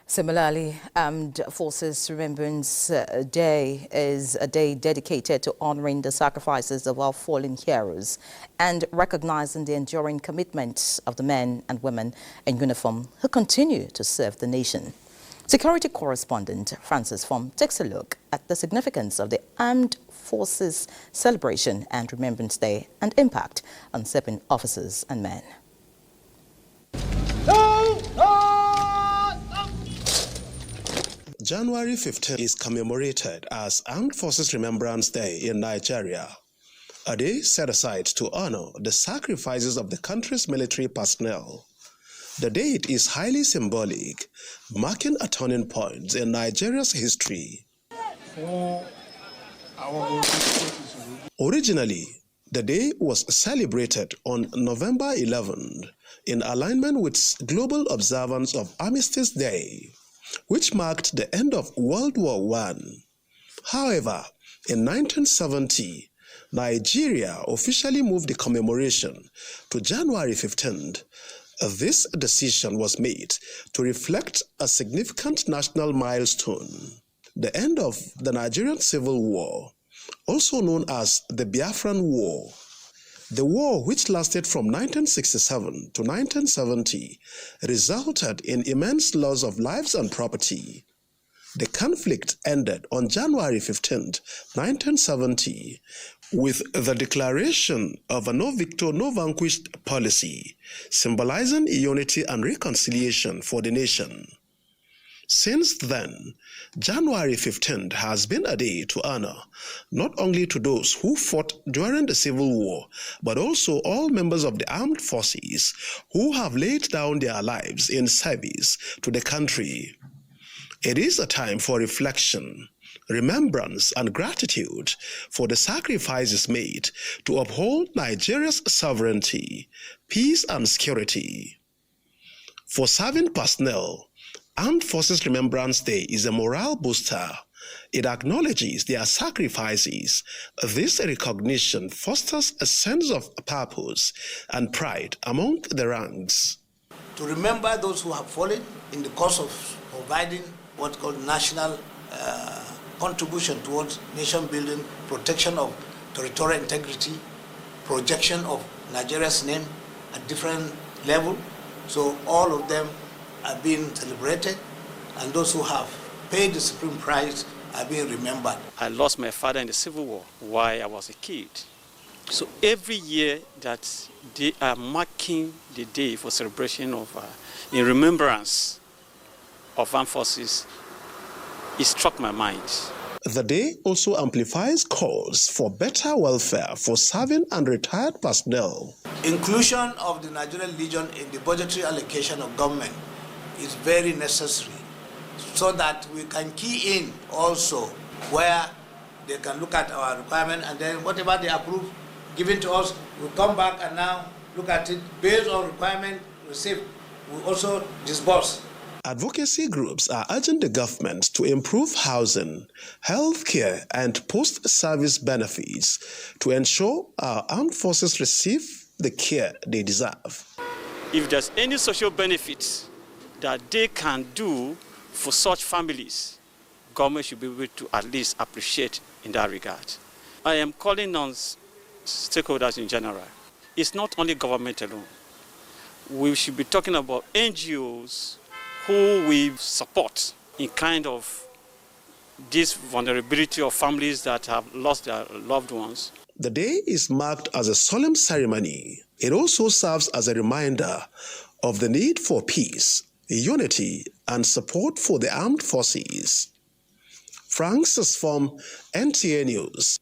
Similarly, Armed Forces Remembrance Day is a day dedicated to honoring the sacrifices of our fallen heroes and recognizing the enduring commitment of the men and women in uniform who continue to serve the nation. Security correspondent Francis Fom takes a look at the significance of the Armed Forces Celebration and Remembrance Day and impact on serving officers and men. January 15 is commemorated as Armed Forces Remembrance Day in Nigeria, a day set aside to honor the sacrifices of the country's military personnel. The date is highly symbolic, marking a turning point in Nigeria's history. Originally, the day was celebrated on November 11 in alignment with global observance of Armistice Day, which marked the end of World War I. However, in 1970, Nigeria officially moved the commemoration to January 15th. This decision was made to reflect a significant national milestone, the end of the Nigerian Civil War, also known as the Biafran War. The war, which lasted from 1967 to 1970, resulted in immense loss of lives and property. The conflict ended on January 15, 1970, with the declaration of a no victor, no vanquished policy, symbolizing unity and reconciliation for the nation. Since then, January 15th has been a day to honor not only to those who fought during the Civil War, but also all members of the armed forces who have laid down their lives in service to the country. It is a time for reflection, remembrance, and gratitude for the sacrifices made to uphold Nigeria's sovereignty, peace, and security. For serving personnel, Armed Forces Remembrance Day is a morale booster. It acknowledges their sacrifices. This recognition fosters a sense of purpose and pride among the ranks. To remember those who have fallen in the cause of providing what's called national contribution towards nation building, protection of territorial integrity, projection of Nigeria's name at different levels. So all of them are being celebrated, and those who have paid the supreme price are being remembered. I lost my father in the Civil War while I was a kid. So every year that they are marking the day for celebration of, in remembrance of armed forces, it struck my mind. The day also amplifies calls for better welfare for serving and retired personnel. Inclusion of the Nigerian Legion in the budgetary allocation of government is very necessary so that we can key in also where they can look at our requirement, and then whatever they approve given to us, we'll come back and now look at it based on requirement received. We also disburse. Advocacy groups are urging the government to improve housing, healthcare, and post-service benefits to ensure our armed forces receive the care they deserve. If there's any social benefits that they can do for such families, government should be able to at least appreciate in that regard. I am calling on stakeholders in general. It's not only government alone. We should be talking about NGOs who we support in kind of this vulnerability of families that have lost their loved ones. The day is marked as a solemn ceremony. It also serves as a reminder of the need for peace, unity, and support for the armed forces. Francis Fom, NTA News.